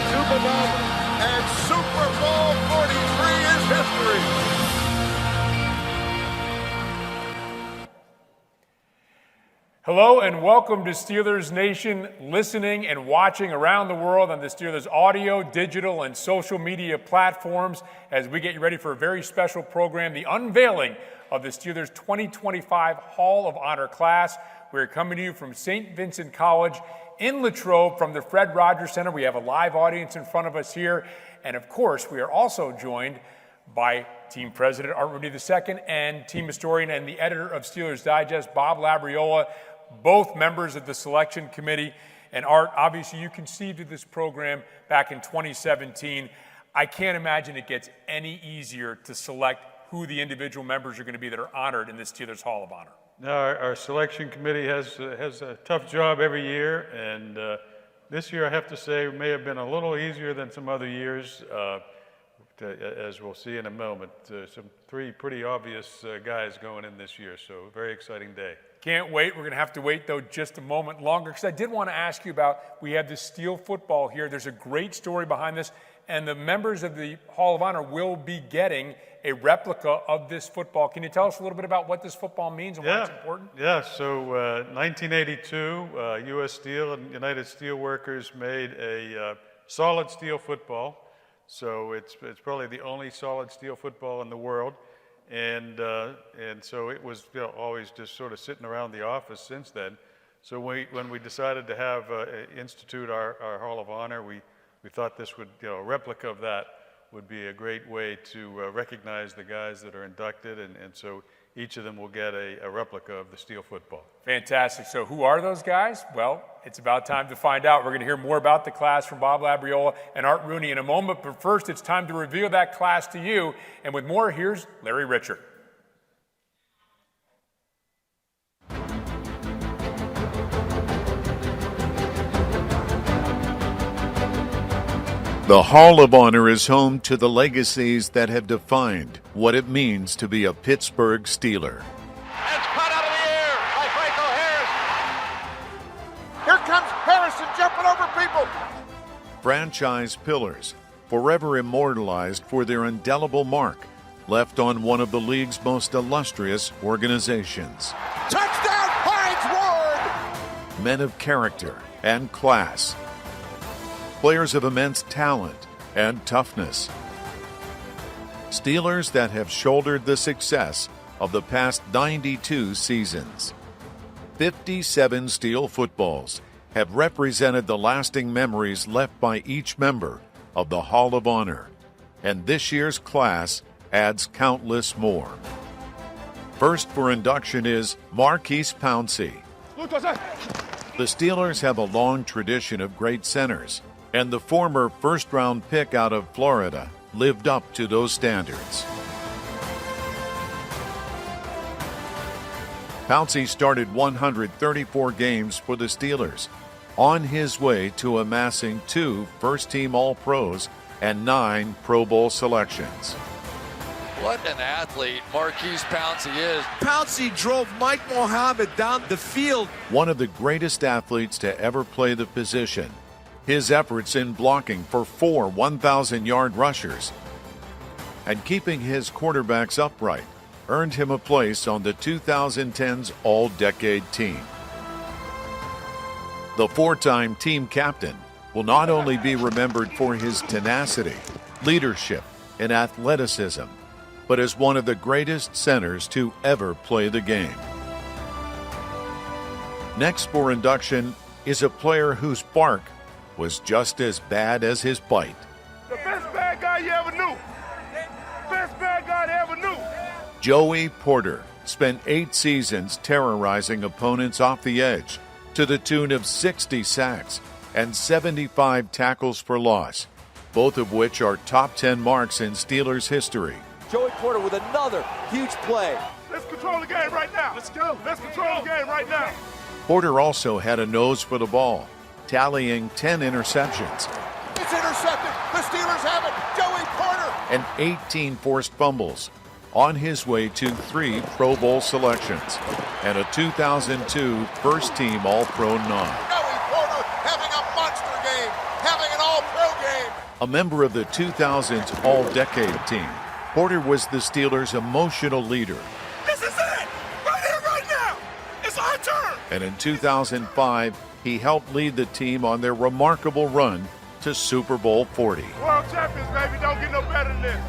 Super Bowl, and Super Bowl 43 is history. Hello and welcome to Steelers Nation, listening and watching around the world on the Steelers audio, digital, and social media platforms as we get you ready for a very special program, the unveiling of the Steelers 2025 Hall of Honor class. We're coming to you from St. Vincent College in Latrobe from the Fred Rogers Center. We have a live audience in front of us here. And of course, we are also joined by Team President Art Rooney II and team historian and the editor of Steelers Digest, Bob Labriola, both members of the selection committee. And Art, obviously you conceived of this program back in 2017. I can't imagine it gets any easier to select who the individual members are going to be that are honored in the Steelers Hall of Honor. No, our selection committee has a tough job every year, and this year I have to say may have been a little easier than some other years, as we'll see in a moment. Some three pretty obvious guys going in this year, so a very exciting day. Can't wait. We're going to have to wait, though, just a moment longer, because I did want to ask you about, we have this steel football here. There's a great story behind this, and the members of the Hall of Honor will be getting a replica of this football. Can you tell us a little bit about what this football means and why it's important? Yeah, so 1982, U.S. Steel and United Steelworkers made a solid steel football. So it's probably the only solid steel football in the world. And so it was always just sort of sitting around the office since then. So when we decided to have institute our Hall of Honor, we thought this would, a replica of that would be a great way to recognize the guys that are inducted, and so each of them will get a replica of the steel football. Fantastic. So who are those guys? Well, it's about time to find out. We're going to hear more about the class from Bob Labriola and Art Rooney in a moment, but first it's time to reveal that class to you. And with more, here's Larry Richert. The Hall of Honor is home to the legacies that have defined what it means to be a Pittsburgh Steeler. It's cut out of the air by Franco Harris. Here comes Harrison jumping over people. Franchise pillars, forever immortalized for their indelible mark, left on one of the league's most illustrious organizations. Touchdown, Hines Ward! Men of character and class. Players of immense talent and toughness. Steelers that have shouldered the success of the past 92 seasons. 57 steel footballs have represented the lasting memories left by each member of the Hall of Honor, and this year's class adds countless more. First for induction is Maurkice Pouncey. The Steelers have a long tradition of great centers, and the former first-round pick out of Florida lived up to those standards. Pouncey started 134 games for the Steelers, on his way to amassing 2 first-team All-Pros and 9 Pro Bowl selections. What an athlete Maurkice Pouncey is. Pouncey drove Mike Mohammed down the field. One of the greatest athletes to ever play the position. His efforts in blocking for 4 1,000-yard rushers and keeping his quarterbacks upright earned him a place on the 2010's All-Decade team. The 4-time team captain will not only be remembered for his tenacity, leadership, and athleticism, but as one of the greatest centers to ever play the game. Next for induction is a player whose bark was just as bad as his bite. The best bad guy you ever knew. Best bad guy you ever knew. Joey Porter spent 8 seasons terrorizing opponents off the edge to the tune of 60 sacks and 75 tackles for loss, both of which are top 10 marks in Steelers history. Joey Porter with another huge play. Let's control the game right now. Let's go. Let's control the game right now. Porter also had a nose for the ball, tallying 10 interceptions. It's intercepted. The Steelers have it. Joey Porter. And 18 forced fumbles, on his way to 3 Pro Bowl selections and a 2002 first-team All-Pro nod. Joey Porter having a monster game, having an All-Pro game. A member of the 2000s All-Decade team, Porter was the Steelers' emotional leader. This is it! Right here, right now! It's our turn! And in 2005, he helped lead the team on their remarkable run to Super Bowl 40. World champions, baby. Don't get no better than this.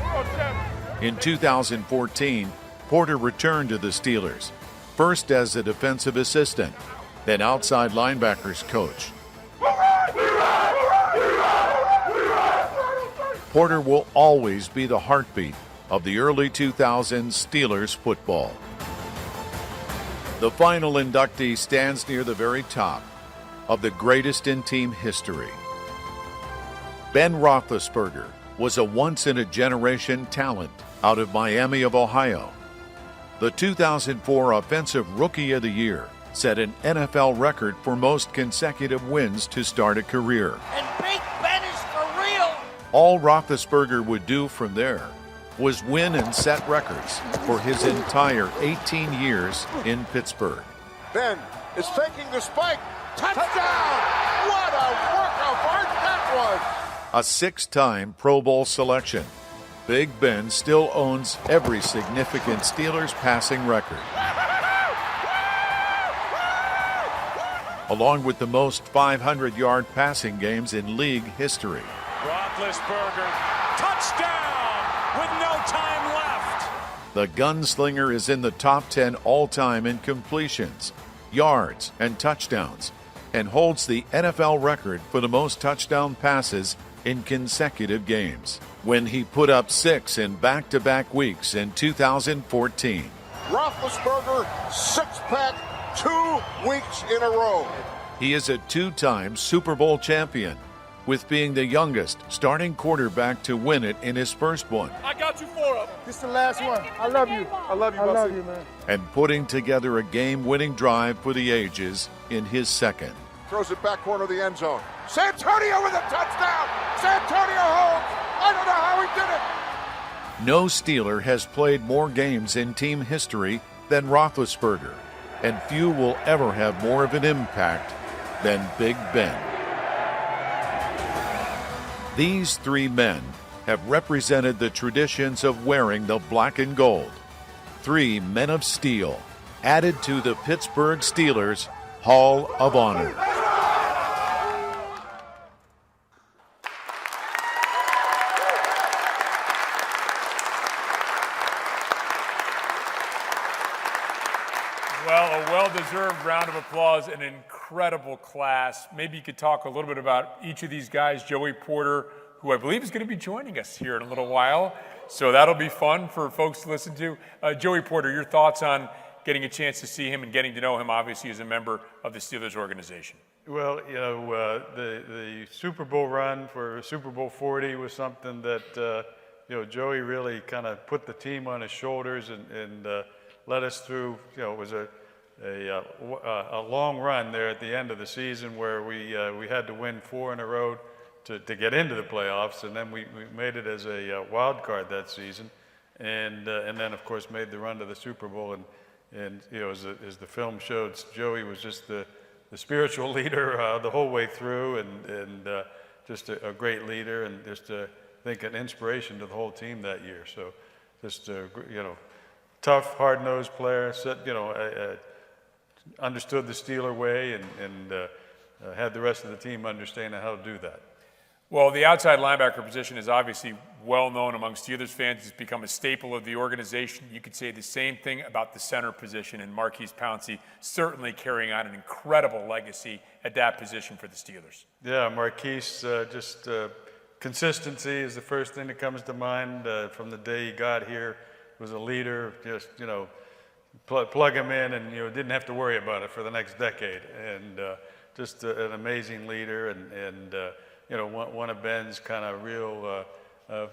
World champions. In 2014, Porter returned to the Steelers, first as a defensive assistant, then outside linebackers coach. Porter will always be the heartbeat of the early 2000s Steelers football. The final inductee stands near the very top of the greatest in team history. Ben Roethlisberger was a once-in-a-generation talent out of Miami of Ohio. The 2004 Offensive Rookie of the Year set an NFL record for most consecutive wins to start a career. And Big Ben is for real! All Roethlisberger would do from there was win and set records for his entire 18 years in Pittsburgh. Ben is faking the spike. Touchdown! What a work of art that was! A six-time Pro Bowl selection, Big Ben still owns every significant Steelers passing record. Along with the most 500-yard passing games in league history. Roethlisberger, touchdown with no time left. The gunslinger is in the top 10 all-time in completions, yards, and touchdowns, and holds the NFL record for the most touchdown passes in consecutive games, when he put up 6 in back-to-back weeks in 2014. Roethlisberger, six-pack, 2 weeks in a row. He is a two-time Super Bowl champion, with being the youngest starting quarterback to win it in his first one. I got you 4 of them. This is the last one. I love you. I love you, Bussy. I love you, man. And putting together a game-winning drive for the ages in his second. Throws it back corner of the end zone. Santonio with a touchdown! Santonio Holmes! I don't know how he did it! No Steeler has played more games in team history than Roethlisberger, and few will ever have more of an impact than Big Ben. These three men have represented the traditions of wearing the black and gold. 3 men of steel added to the Pittsburgh Steelers Hall of Honor. Well, a well-deserved round of applause, an incredible class. Maybe you could talk a little bit about each of these guys. Joey Porter, who I believe is going to be joining us here in a little while. So that'll be fun for folks to listen to. Joey Porter, your thoughts on getting a chance to see him and getting to know him, obviously, as a member of the Steelers organization? Well, you know, the Super Bowl run for Super Bowl 40 was something that, you know, Joey really kind of put the team on his shoulders and led us through. You know, it was a long run there at the end of the season where we had to win 4 in a row to get into the playoffs, and then we made it as a wild card that season, and then of course made the run to the Super Bowl. And you know, as the film showed, Joey was just the spiritual leader the whole way through, and just a great leader, and just I think an inspiration to the whole team that year. So just you know, tough, hard-nosed player. You know, understood the Steeler way, and had the rest of the team understanding how to do that. Well, the outside linebacker position is obviously well known among Steelers fans. It's become a staple of the organization. You could say the same thing about the center position, and Marquise Pouncey certainly carrying on an incredible legacy at that position for the Steelers. Yeah, Marquise, just consistency is the first thing that comes to mind. From the day he got here, was a leader. Just, you know, plug him in, and you know, didn't have to worry about it for the next decade. And just an amazing leader, and you know, one of Ben's kind of real,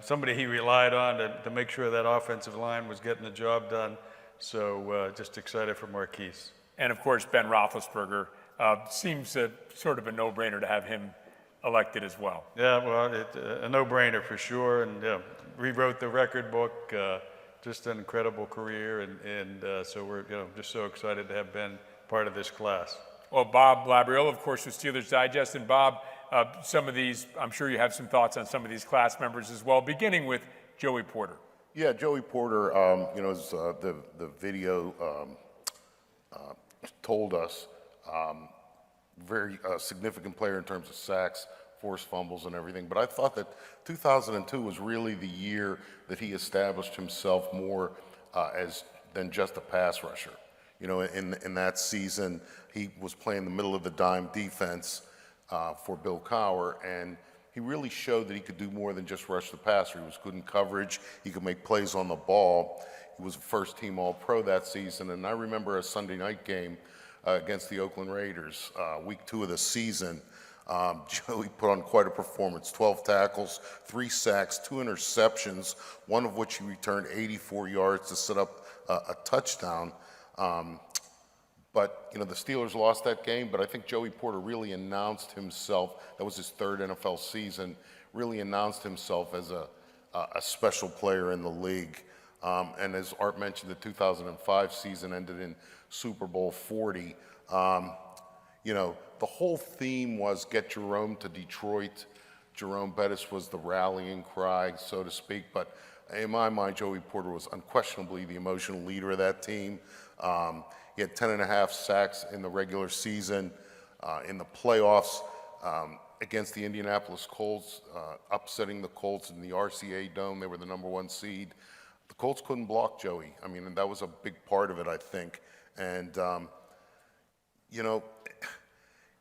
somebody he relied on to make sure that offensive line was getting the job done. So just excited for Marquise. And of course, Ben Roethlisberger seems sort of a no-brainer to have him elected as well. Yeah, well, a no-brainer for sure, and rewrote the record book. Just an incredible career, and so we're just so excited to have Ben part of this class. Well, Bob Labriola, of course, with Steelers Digest, and Bob, some of these. I'm sure you have some thoughts on some of these class members as well, beginning with Joey Porter. Yeah, Joey Porter, as the video told us, very significant player in terms of sacks, forced fumbles and everything. But I thought that 2002 was really the year that he established himself more than just a pass rusher. In that season, he was playing the middle of the dime defense for Bill Cowher, and he really showed that he could do more than just rush the passer. He was good in coverage. He could make plays on the ball. He was a first-team All-Pro that season, and I remember a Sunday night game against the Oakland Raiders, week 2 of the season. Joey put on quite a performance, 12 tackles, 3 sacks, 2 interceptions, one of which he returned 84 yards to set up a touchdown. But the Steelers lost that game, but I think Joey Porter really announced himself. That was his 3rd NFL season, really announced himself as a special player in the league. And as Art mentioned, the 2005 season ended in Super Bowl 40. The whole theme was get Jerome to Detroit. Jerome Bettis was the rallying cry, so to speak. But in my mind, Joey Porter was unquestionably the emotional leader of that team. He had 10.5 sacks in the regular season. In the playoffs against the Indianapolis Colts, upsetting the Colts in the RCA Dome. They were the #1 seed. The Colts couldn't block Joey. And that was a big part of it, I think. And,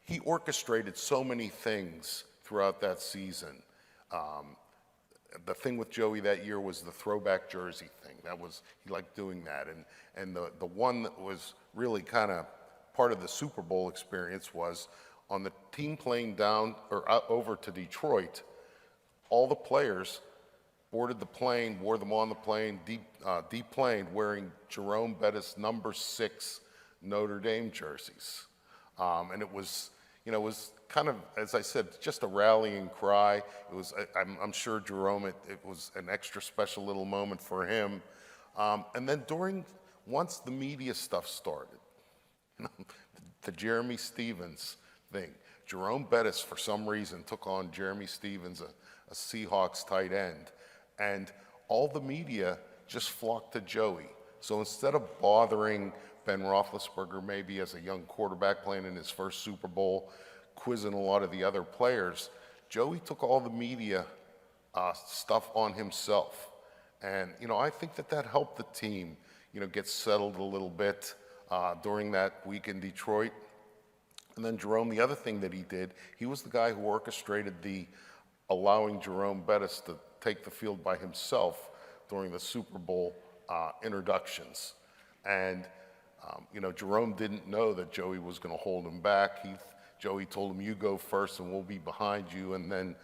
he orchestrated so many things throughout that season. The thing with Joey that year was the throwback jersey thing. He liked doing that. And the one that was really kind of part of the Super Bowl experience was on the team plane down or over to Detroit, all the players boarded the plane, wore them on the plane, deplaned wearing Jerome Bettis #6 Notre Dame jerseys. And it was kind of, as I said, just a rallying cry. It was, I'm sure Jerome, it was an extra special little moment for him. And then once the media stuff started, the Jeremy Stevens thing, Jerome Bettis, for some reason, took on Jeremy Stevens, a Seahawks tight end, and all the media just flocked to Joey. So instead of bothering Ben Roethlisberger maybe as a young quarterback playing in his first Super Bowl, quizzing a lot of the other players, Joey took all the media stuff on himself. And, I think that helped the team, get settled a little bit during that week in Detroit. And then Jerome, the other thing that he did, he was the guy who orchestrated allowing Jerome Bettis to take the field by himself during the Super Bowl introductions. And, Jerome didn't know that Joey was going to hold him back. Joey told him, you go first and we'll be behind you. And then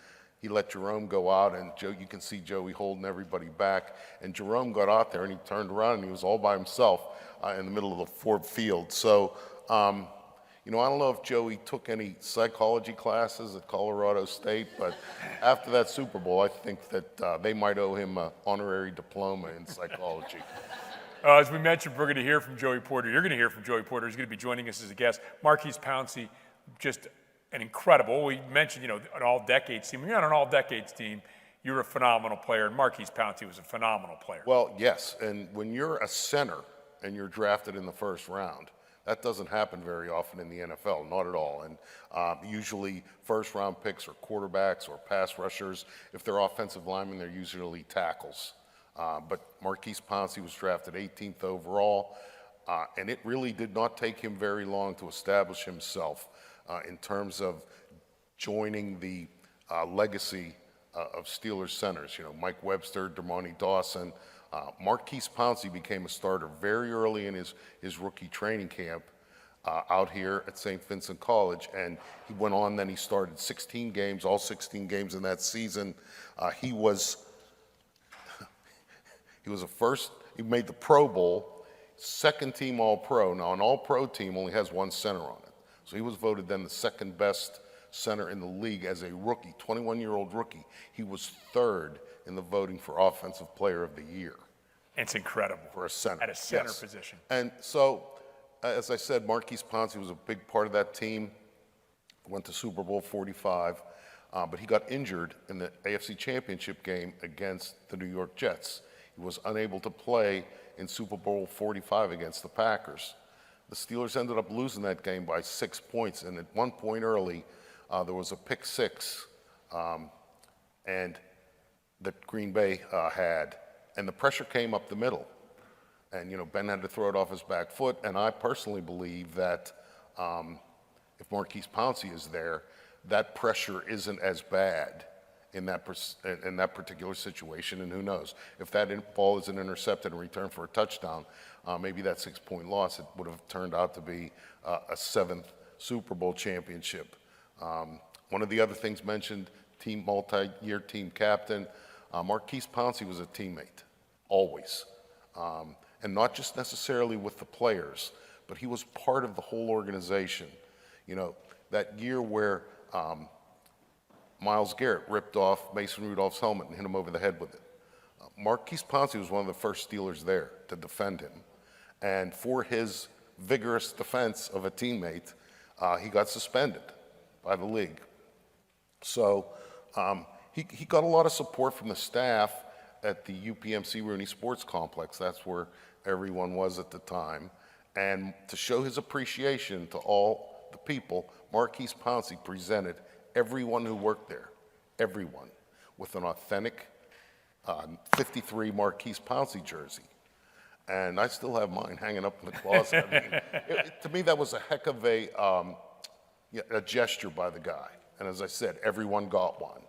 he let Jerome go out, and you can see Joey holding everybody back. And Jerome got out there and he turned around and he was all by himself in the middle of the Ford Field. So, I don't know if Joey took any psychology classes at Colorado State, but after that Super Bowl, I think that they might owe him an honorary diploma in psychology. As we mentioned, we're going to hear from Joey Porter. You're going to hear from Joey Porter. He's going to be joining us as a guest. Marquise Pouncey, just an incredible. We mentioned, an all-decades team. When you're on an all-decades team, you're a phenomenal player, and Marquise Pouncey was a phenomenal player. Well, yes, and when you're a center and you're drafted in the first round, that doesn't happen very often in the NFL, not at all. And usually first-round picks are quarterbacks or pass rushers. If they're offensive linemen, they're usually tackles. But Marquise Pouncey was drafted 18th overall, and it really did not take him very long to establish himself in terms of joining the legacy of Steelers centers. Mike Webster, Dermontti Dawson. Marquise Pouncey became a starter very early in his rookie training camp out here at St. Vincent College, and he went on. Then he started 16 games, all 16 games in that season. He made the Pro Bowl, second team All-Pro. Now, an All-Pro team only has one center on it. So he was voted then the second best center in the league as a rookie, 21-year-old rookie. He was 3rd in the voting for Offensive Player of the Year. It's incredible. For a center. At a center position. And so, as I said, Marquise Pouncey was a big part of that team. Went to Super Bowl 45. but he got injured in the AFC Championship game against the New York Jets. He was unable to play in Super Bowl 45 against the Packers. The Steelers ended up losing that game by 6 points, and at one point early, there was a pick six and that Green Bay had, and the pressure came up the middle. And, Ben had to throw it off his back foot, and I personally believe that if Marquise Pouncey is there, that pressure isn't as bad in that particular situation, and who knows? If that ball isn't intercepted and returned for a touchdown, maybe that 6-point loss, it would have turned out to be a 7th Super Bowl championship. One of the other things mentioned, multi-year team captain, Marquise Pouncey was a teammate, always. And not just necessarily with the players, but he was part of the whole organization. That year where Myles Garrett ripped off Mason Rudolph's helmet and hit him over the head with it. Marquise Pouncey was one of the first Steelers there to defend him. And for his vigorous defense of a teammate, he got suspended by the league. So he got a lot of support from the staff at the UPMC Rooney Sports Complex. That's where everyone was at the time. And to show his appreciation to all the people, Marquise Pouncey presented everyone who worked there, everyone, with an authentic 53 Marquise Pouncey jersey. And I still have mine hanging up in the closet. I mean, to me, that was a heck of a gesture by the guy. And as I said, everyone got one.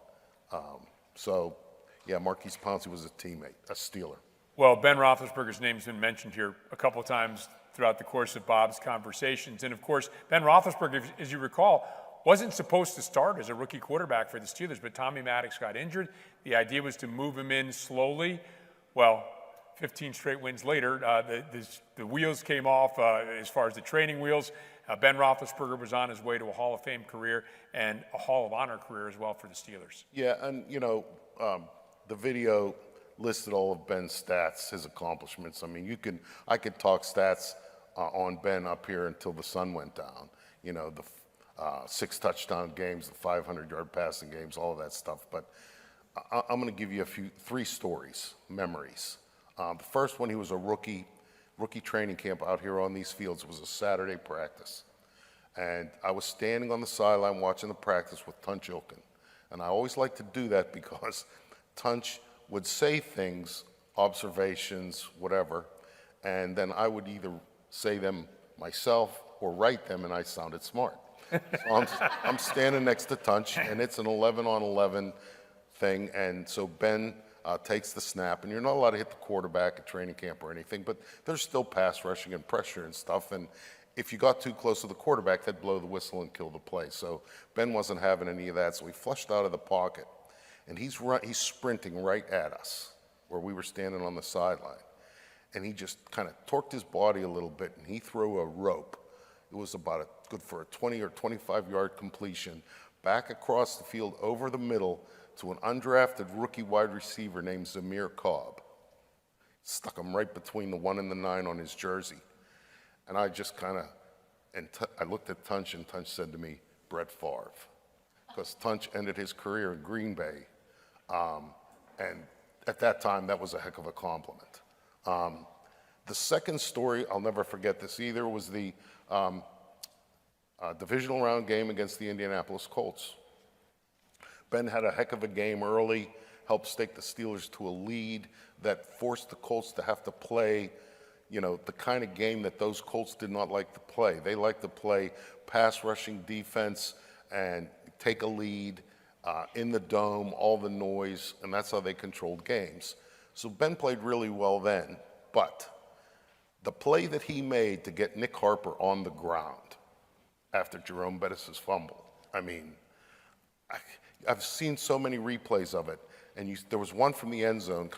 Marquise Pouncey was a teammate, a Steeler. Well, Ben Roethlisberger's name's been mentioned here a couple of times throughout the course of Bob's conversations. And of course, Ben Roethlisberger, as you recall, wasn't supposed to start as a rookie quarterback for the Steelers, but Tommy Maddox got injured. The idea was to move him in slowly. Well, 15 straight wins later, the wheels came off as far as the training wheels. Ben Roethlisberger was on his way to a Hall of Fame career and a Hall of Honor career as well for the Steelers. Yeah, and the video listed all of Ben's stats, his accomplishments. I mean, I could talk stats on Ben up here until the sun went down. The 6 touchdown games, the 500-yard passing games, all of that stuff. But I'm going to give you 3 stories, memories. The first one, he was a rookie training camp out here on these fields. It was a Saturday practice. And I was standing on the sideline watching the practice with Tunch Ilkin. And I always like to do that because Tunch would say things, observations, whatever, and then I would either say them myself or write them, and I sounded smart. So I'm standing next to Tunch, and it's an 11-on-11 thing, and so Ben takes the snap, and you're not allowed to hit the quarterback at training camp or anything, but there's still pass rushing and pressure and stuff, and if you got too close to the quarterback, they'd blow the whistle and kill the play. So Ben wasn't having any of that, so he flushed out of the pocket, and he's sprinting right at us where we were standing on the sideline, and he just kind of torqued his body a little bit, and he threw a rope. It was about good for a 20 or 25-yard completion back across the field over the middle to an undrafted rookie wide receiver named Zamir Cobb. Stuck him right between the 1 and the 9 on his jersey. And I just I looked at Tunch, and Tunch said to me, Brett Favre. Because Tunch ended his career in Green Bay. And at that time, that was a heck of a compliment. The second story, I'll never forget this either, was the divisional round game against the Indianapolis Colts. Ben had a heck of a game early, helped stake the Steelers to a lead that forced the Colts to have to play, the kind of game that those Colts did not like to play. They like to play pass rushing defense and take a lead in the dome, all the noise, and that's how they controlled games. So Ben played really well then, but the play that he made to get Nick Harper on the ground after Jerome Bettis' fumble, I mean, I've seen so many replays of it, and there was one from the end zone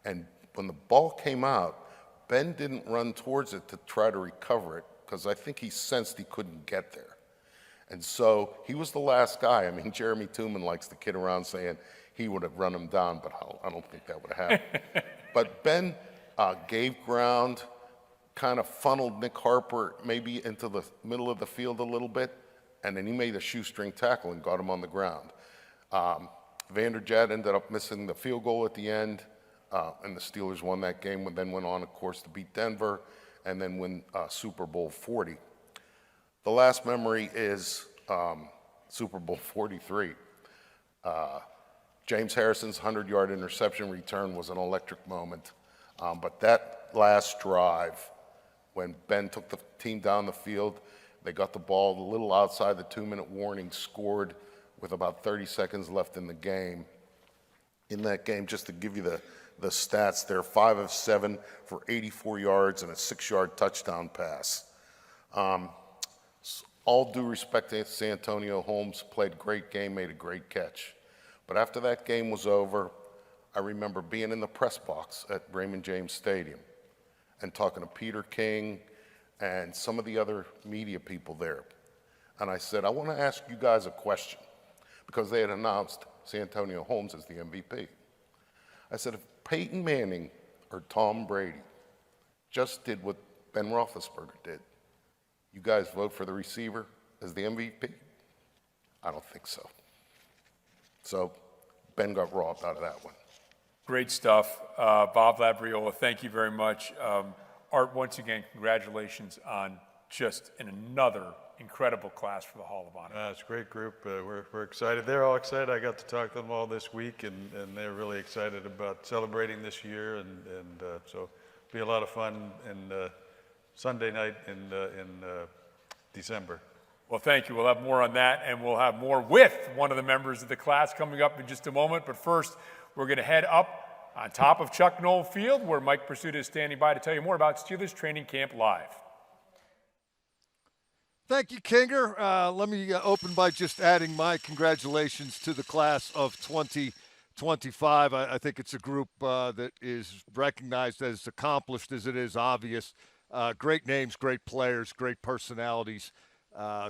and when the ball came out, Ben didn't run towards it to try to recover it because I think he sensed he couldn't get there. And so he was the last guy. I mean, Jeremy Tooman likes to kid around saying he would have run him down, but I don't think that would have happened. But Ben gave ground, kind of funneled Nick Harper maybe into the middle of the field a little bit, and then he made a shoestring tackle and got him on the ground. Vanderjagt ended up missing the field goal at the end, and the Steelers won that game, and then went on, of course, to beat Denver and then win Super Bowl 40. The last memory is Super Bowl 43. James Harrison's 100-yard interception return was an electric moment. But that last drive, when Ben took the team down the field, they got the ball a little outside the 2-minute warning, scored with about 30 seconds left in the game. In that game, just to give you the stats, they're 5 of 7 for 84 yards and a 6-yard touchdown pass. All due respect to Santonio Holmes, played a great game, made a great catch. But after that game was over, I remember being in the press box at Raymond James Stadium and talking to Peter King and some of the other media people there. And I said, I want to ask you guys a question, because they had announced Santonio Holmes as the MVP. I said, if Peyton Manning or Tom Brady just did what Ben Roethlisberger did, you guys vote for the receiver as the MVP? I don't think so. So Ben got robbed out of that one. Great stuff. Bob Labriola, thank you very much. Art, once again, congratulations on just another incredible class for the Hall of Honor. It's a great group. We're excited. They're all excited. I got to talk to them all this week, and they're really excited about celebrating this year. And so it'll be a lot of fun and Sunday night in December. Well, thank you. We'll have more on that, and we'll have more with one of the members of the class coming up in just a moment. But first, we're going to head up on top of Chuck Noll Field, where Mike Pursuta is standing by to tell you more about Steelers Training Camp Live. Thank you, Kinger. Let me open by just adding my congratulations to the class of 2025. I think it's a group that is recognized as accomplished as it is obvious. Great names, great players, great personalities,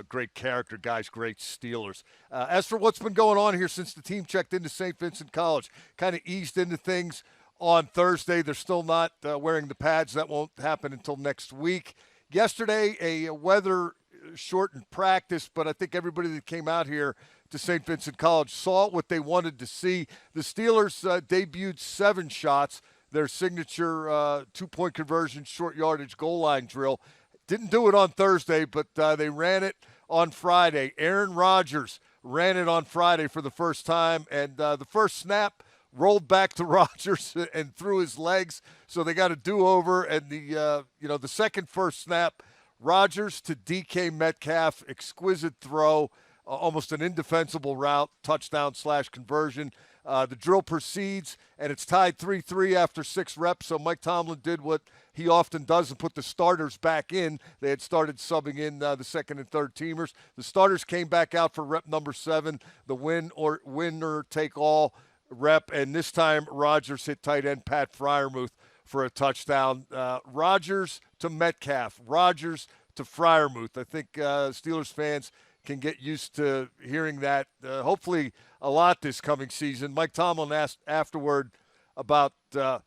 great character guys, great Steelers. As for what's been going on here since the team checked into St. Vincent College, kind of eased into things on Thursday. They're still not wearing the pads. That won't happen until next week. Yesterday, a weather-shortened practice, but I think everybody that came out here to St. Vincent College saw what they wanted to see. The Steelers debuted 7 shots, their signature two-point conversion, short yardage goal line drill. Didn't do it on Thursday, but they ran it on Friday. Aaron Rodgers ran it on Friday for the first time, and the first snap rolled back to Rodgers and through his legs, so they got a do-over. And the second first snap, Rodgers to DK Metcalf, exquisite throw, almost an indefensible route, touchdown/conversion. The drill proceeds, and it's tied 3-3 after 6 reps. So Mike Tomlin did what he often does and put the starters back in. They had started subbing in the second and third teamers. The starters came back out for rep number 7, the winner-take-all rep, and this time Rodgers hit tight end Pat Freiermuth for a touchdown. Rodgers to Metcalf, Rodgers to Freiermuth. I think Steelers fans can get used to hearing that, hopefully a lot this coming season. Mike Tomlin asked afterward about the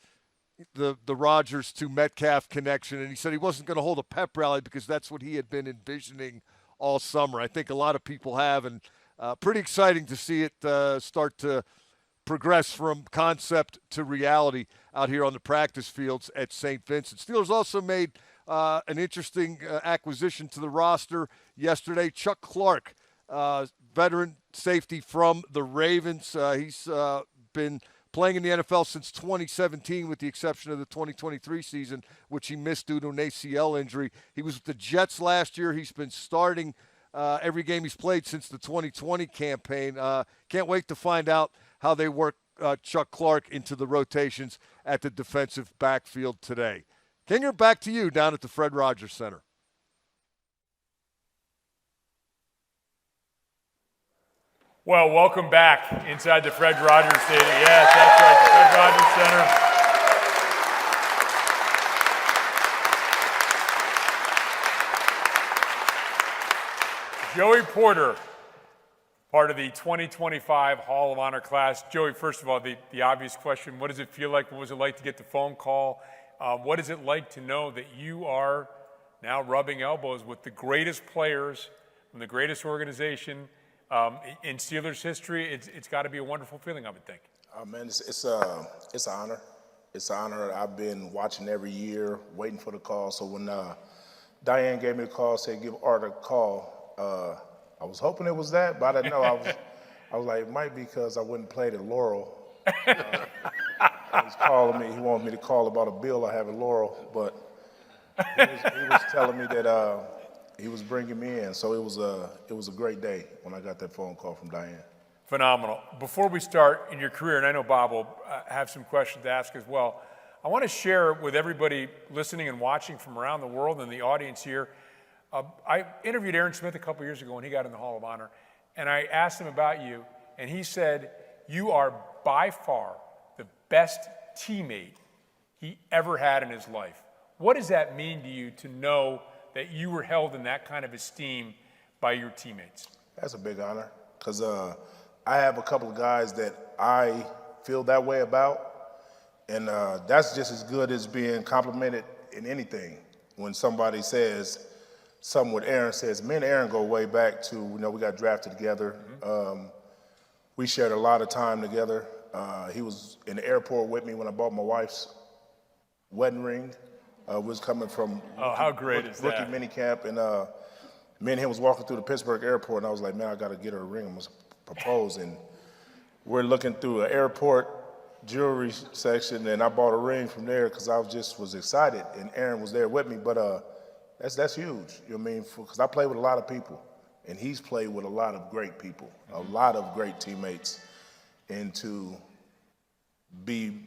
Rodgers to Metcalf connection, and he said he wasn't going to hold a pep rally because that's what he had been envisioning all summer. I think a lot of people have, and pretty exciting to see it start to progress from concept to reality out here on the practice fields at St. Vincent. Steelers also made an interesting acquisition to the roster yesterday. Chuck Clark, veteran safety from the Ravens. He's been playing in the NFL since 2017 with the exception of the 2023 season, which he missed due to an ACL injury. He was with the Jets last year. He's been starting every game he's played since the 2020 campaign. Can't wait to find out how they work Chuck Clark into the rotations at the defensive backfield today. Kinger, back to you down at the Fred Rogers Center. Well, welcome back inside the Fred Rogers Stadium. Yes, that's right, the Fred Rogers Center. Joey Porter, part of the 2025 Hall of Honor class. Joey, first of all, the obvious question, what does it feel like? What was it like to get the phone call? What is it like to know that you are now rubbing elbows with the greatest players from the greatest organization In Steelers history, it's got to be a wonderful feeling, I would think. Man, it's an honor. It's an honor. I've been watching every year, waiting for the call. So when Diane gave me the call, said give Art a call, I was hoping it was that, but I didn't know. I was like, it might be because I wouldn't play at Laurel. He was calling me. He wanted me to call about a bill I have at Laurel, but he was telling me that he was bringing me in. So it was a great day when I got that phone call from Diane. Phenomenal. Before we start in your career, and I know Bob will have some questions to ask as well, I want to share with everybody listening and watching from around the world and the audience here. I interviewed Aaron Smith a couple years ago when he got in the Hall of Honor, and I asked him about you, and he said, you are by far the best teammate he ever had in his life. What does that mean to you to know that you were held in that kind of esteem by your teammates? That's a big honor, because I have a couple of guys that I feel that way about, and that's just as good as being complimented in anything. When somebody says something with Aaron, says, me and Aaron go way back to, we got drafted together. We shared a lot of time together. He was in the airport with me when I bought my wife's wedding ring. Was coming from how great is rookie that? minicamp, and me and him was walking through the Pittsburgh airport, and I was like, man, I got to get her a ring. I must propose. And we're looking through an airport jewelry section, and I bought a ring from there because I was excited, and Aaron was there with me. But that's huge. You know what I mean? Because I play with a lot of people, and he's played with a lot of great people, a lot of great teammates, and to be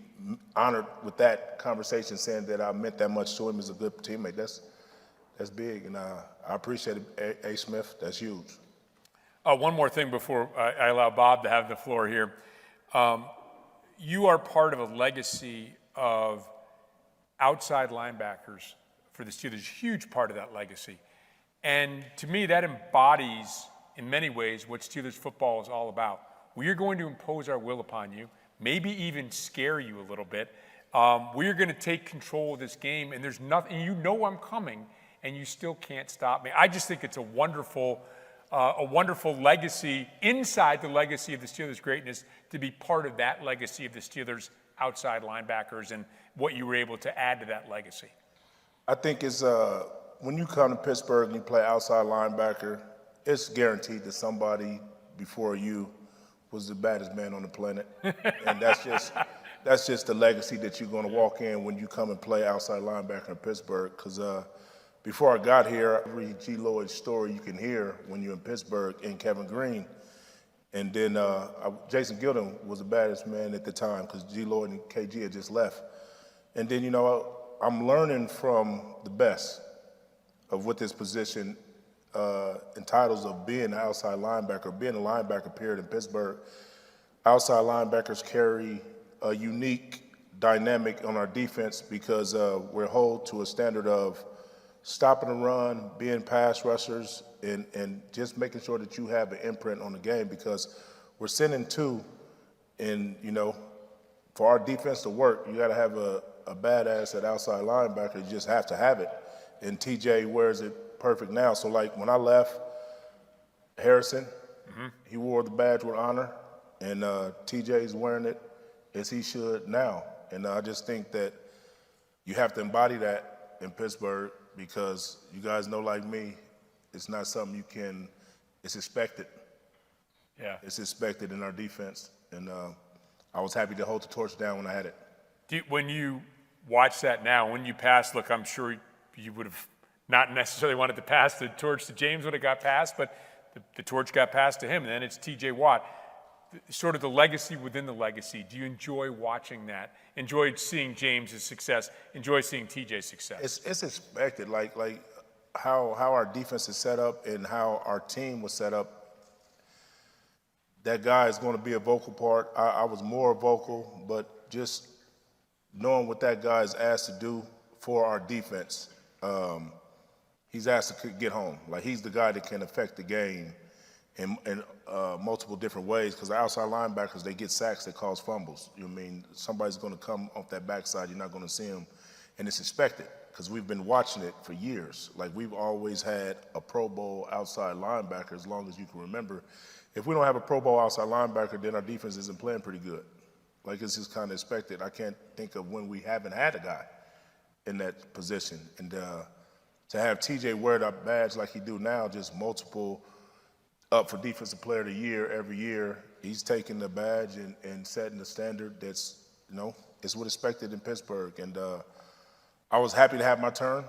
honored with that conversation, saying that I meant that much to him as a good teammate. That's big, and I appreciate it, A. Smith. That's huge. One more thing before I allow Bob to have the floor here. You are part of a legacy of outside linebackers for the Steelers, huge part of that legacy. And to me, that embodies, in many ways, what Steelers football is all about. We are going to impose our will upon you, maybe even scare you a little bit. We are going to take control of this game, and there's nothing, you know I'm coming, and you still can't stop me. I just think it's a wonderful legacy inside the legacy of the Steelers' greatness to be part of that legacy of the Steelers' outside linebackers and what you were able to add to that legacy. I think it's when you come to Pittsburgh and you play outside linebacker, it's guaranteed that somebody before you was the baddest man on the planet, and that's just the legacy that you're going to walk in when you come and play outside linebacker in Pittsburgh. Because before I got here, every G. Lloyd story you can hear when you're in Pittsburgh and Kevin Green, and then Jason Gildon was the baddest man at the time because G. Lloyd and KG had just left, and then I'm learning from the best of what this position entitles of being an outside linebacker, being a linebacker period in Pittsburgh. Outside linebackers carry a unique dynamic on our defense because we're held to a standard of stopping the run, being pass rushers, and just making sure that you have an imprint on the game because we're sending two, and for our defense to work, you got to have a badass at outside linebacker. You just have to have it, and TJ wears it perfect now. So like when I left Harrison, he wore the badge with honor, and TJ's wearing it as he should now. And I just think that you have to embody that in Pittsburgh because you guys know, like me, it's not something it's expected. Yeah. It's expected in our defense, and I was happy to hold the torch down when I had it. When you watch that now, when you pass, look, I'm sure you would have not necessarily wanted to pass the torch to James when it got passed, but the torch got passed to him, and then it's T.J. Watt. Sort of the legacy within the legacy. Do you enjoy watching that? Enjoy seeing James' success? Enjoy seeing T.J.'s success? It's expected, like how our defense is set up and how our team was set up. That guy is going to be a vocal part. I was more vocal, but just knowing what that guy is asked to do for our defense, he's asked to get home. Like, he's the guy that can affect the game in multiple different ways, because the outside linebackers, they get sacks that cause fumbles. You know what I mean? Somebody's going to come off that backside. You're not going to see him, and it's expected because we've been watching it for years. Like, we've always had a Pro Bowl outside linebacker as long as you can remember, if we don't have a Pro Bowl outside linebacker, then our defense isn't playing pretty good. Like, it's just kind of expected. I can't think of when we haven't had a guy in that position. And to have TJ wear that badge like he do now, just multiple up for Defensive Player of the Year every year, he's taking the badge and setting the standard that's, it's what's expected in Pittsburgh. And I was happy to have my turn.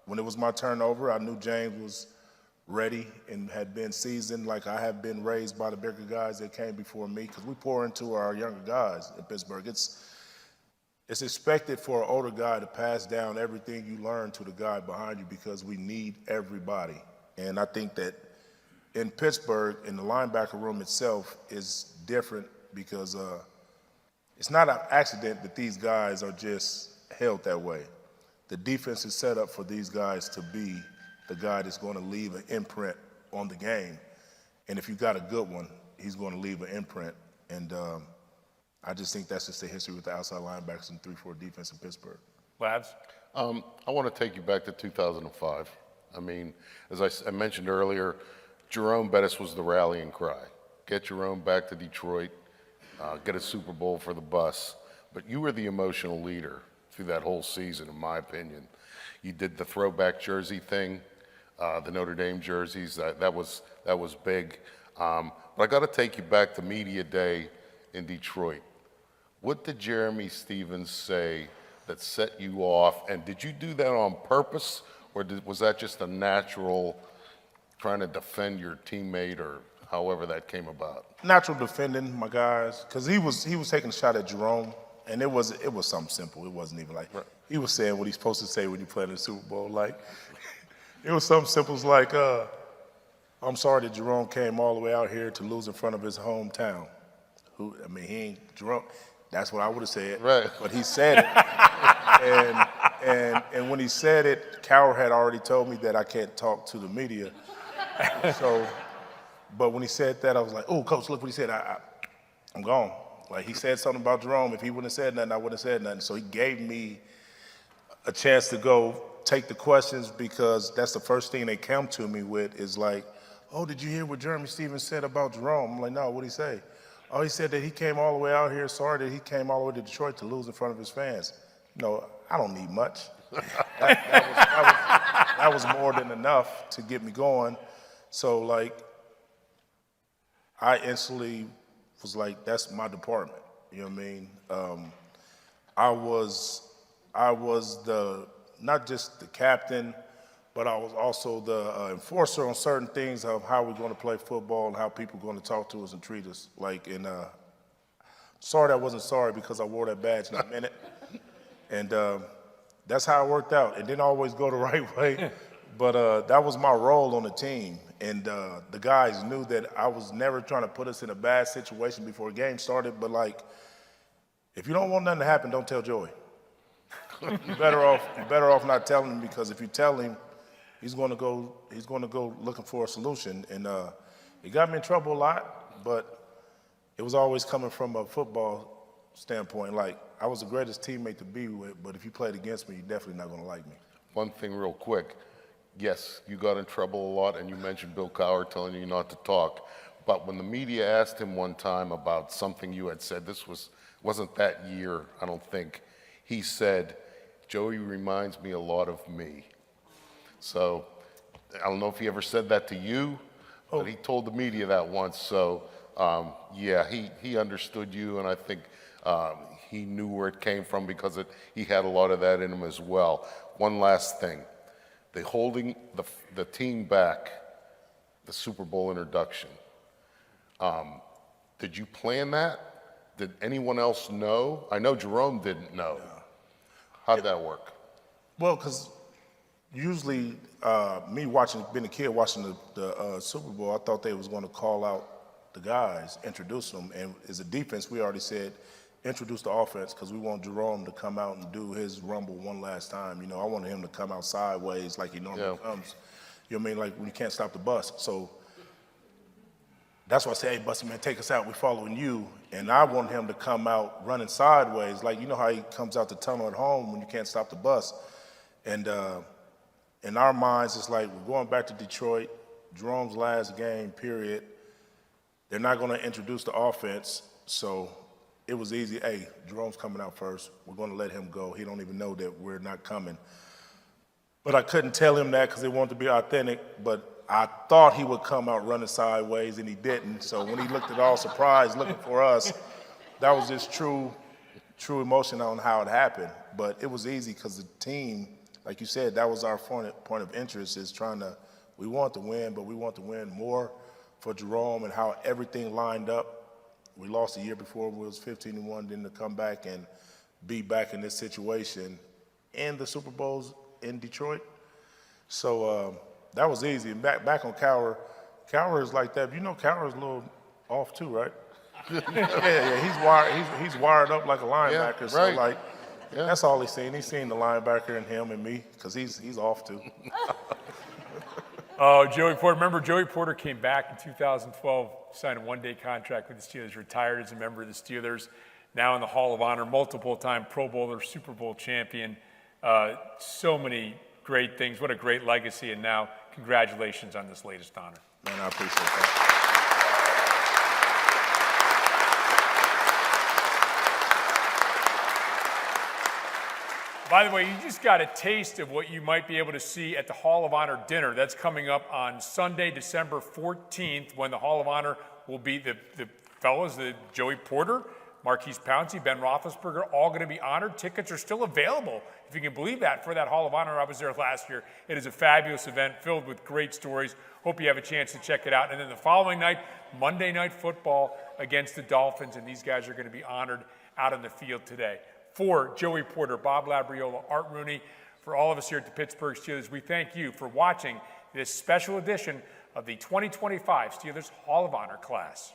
When it was my turn over, I knew James was ready and had been seasoned like I have been raised by the bigger guys that came before me, because we pour into our younger guys in Pittsburgh. It's expected for an older guy to pass down everything you learn to the guy behind you, because we need everybody. And I think that in Pittsburgh, in the linebacker room itself is different, because it's not an accident that these guys are just held that way. The defense is set up for these guys to be the guy that's going to leave an imprint on the game. And if you got a good one, he's going to leave an imprint. And I just think that's just the history with the outside linebackers and 3-4 defense in Pittsburgh. Labs? I want to take you back to 2005. I mean, as I mentioned earlier, Jerome Bettis was the rallying cry. Get Jerome back to Detroit, get a Super Bowl for the bus. But you were the emotional leader through that whole season, in my opinion. You did the throwback jersey thing, the Notre Dame jerseys. That was big. But I got to take you back to media day in Detroit. What did Jeremy Stevens say that set you off? And did you do that on purpose, or was that just a natural trying to defend your teammate, or however that came about? Natural defending my guys, because he was taking a shot at Jerome, and it was something simple. It wasn't even like he was saying what he's supposed to say when you play in the Super Bowl. Like, it was something simple. It's like, I'm sorry that Jerome came all the way out here to lose in front of his hometown. He ain't Jerome. That's what I would have said. Right. But he said it. And when he said it, Cowher had already told me that I can't talk to the media. So, but when he said that, I was like, oh, Coach, look what he said. I'm gone. Like, he said something about Jerome. If he wouldn't have said nothing, I wouldn't have said nothing. So he gave me a chance to go take the questions, because that's the first thing they come to me with is like, oh, did you hear what Jeremy Stevens said about Jerome? I'm like, no, what'd he say? Oh, he said that he came all the way out here, sorry that he came all the way to Detroit to lose in front of his fans. No, I don't need much. That was more than enough to get me going. So, like, I instantly was like, that's my department. You know what I mean? I was the, not just the captain, but I was also the enforcer on certain things of how we're going to play football and how people are going to talk to us and treat us. Like, and sorry that I wasn't sorry, because I wore that badge in a minute. And that's how it worked out. It didn't always go the right way, but that was my role on the team. And the guys knew that I was never trying to put us in a bad situation before a game started, but like, if you don't want nothing to happen, don't tell Joey. You're better off not telling him, because if you tell him, he's going to go looking for a solution. And it got me in trouble a lot, but it was always coming from a football standpoint. Like, I was the greatest teammate to be with, but if you played against me, you're definitely not going to like me. One thing real quick. Yes, you got in trouble a lot, and you mentioned Bill Cowher telling you not to talk. But when the media asked him one time about something you had said, wasn't that year, I don't think, he said, Joey reminds me a lot of me. So I don't know if he ever said that to you, but he told the media that once. So yeah, he understood you, and I think he knew where it came from, because he had a lot of that in him as well. One last thing. The holding the team back, the Super Bowl introduction. Did you plan that? Did anyone else know? I know Jerome didn't know. How did that work? Well, because usually me being a kid watching the Super Bowl, I thought they was going to call out the guys, introduce them. And as a defense, we already said, introduce the offense, because we want Jerome to come out and do his rumble one last time. You know, I wanted him to come out sideways like he normally comes. You know what I mean? Like when you can't stop the bus. So that's why I say, hey, Busty, man, take us out. We're following you. And I want him to come out running sideways. Like, you know how he comes out the tunnel at home when you can't stop the bus. And in our minds, it's like, we're going back to Detroit, Jerome's last game, period. they're not going to introduce the offense, so it was easy. Hey, Jerome's coming out first. We're going to let him go. He don't even know that we're not coming. But I couldn't tell him that because they wanted to be authentic, but I thought he would come out running sideways, and he didn't. So when he looked at all surprised looking for us, that was just true emotion on how it happened. But it was easy because the team, like you said, that was our point of interest, is we want to win, but we want to win more for Jerome and how everything lined up. We lost the year before, we was 15-1, then to come back and be back in this situation and the Super Bowls in Detroit. So that was easy. And back on Cowher is like that. You know Cowher's a little off too, right? yeah, he's wired up like a linebacker. Yeah, right. So like, that's all he's seen. He's seen the linebacker in him and me because he's off too. Oh, Joey Porter. Remember, Joey Porter came back in 2012, signed a one-day contract with the Steelers, retired as a member of the Steelers, now in the Hall of Honor, multiple-time Pro Bowler, Super Bowl champion. So many great things. What a great legacy. And now, congratulations on this latest honor. Man, I appreciate that. By the way, you just got a taste of what you might be able to see at the Hall of Honor dinner. That's coming up on Sunday, December 14th, when the Hall of Honor will be the fellows, Joey Porter, Marquise Pouncey, Ben Roethlisberger, all going to be honored. Tickets are still available, if you can believe that, for that Hall of Honor. I was there last year. It is a fabulous event filled with great stories. Hope you have a chance to check it out. And then the following night, Monday Night Football against the Dolphins, and these guys are going to be honored out on the field today. For Joey Porter, Bob Labriola, Art Rooney, for all of us here at the Pittsburgh Steelers, we thank you for watching this special edition of the 2025 Steelers Hall of Honor class.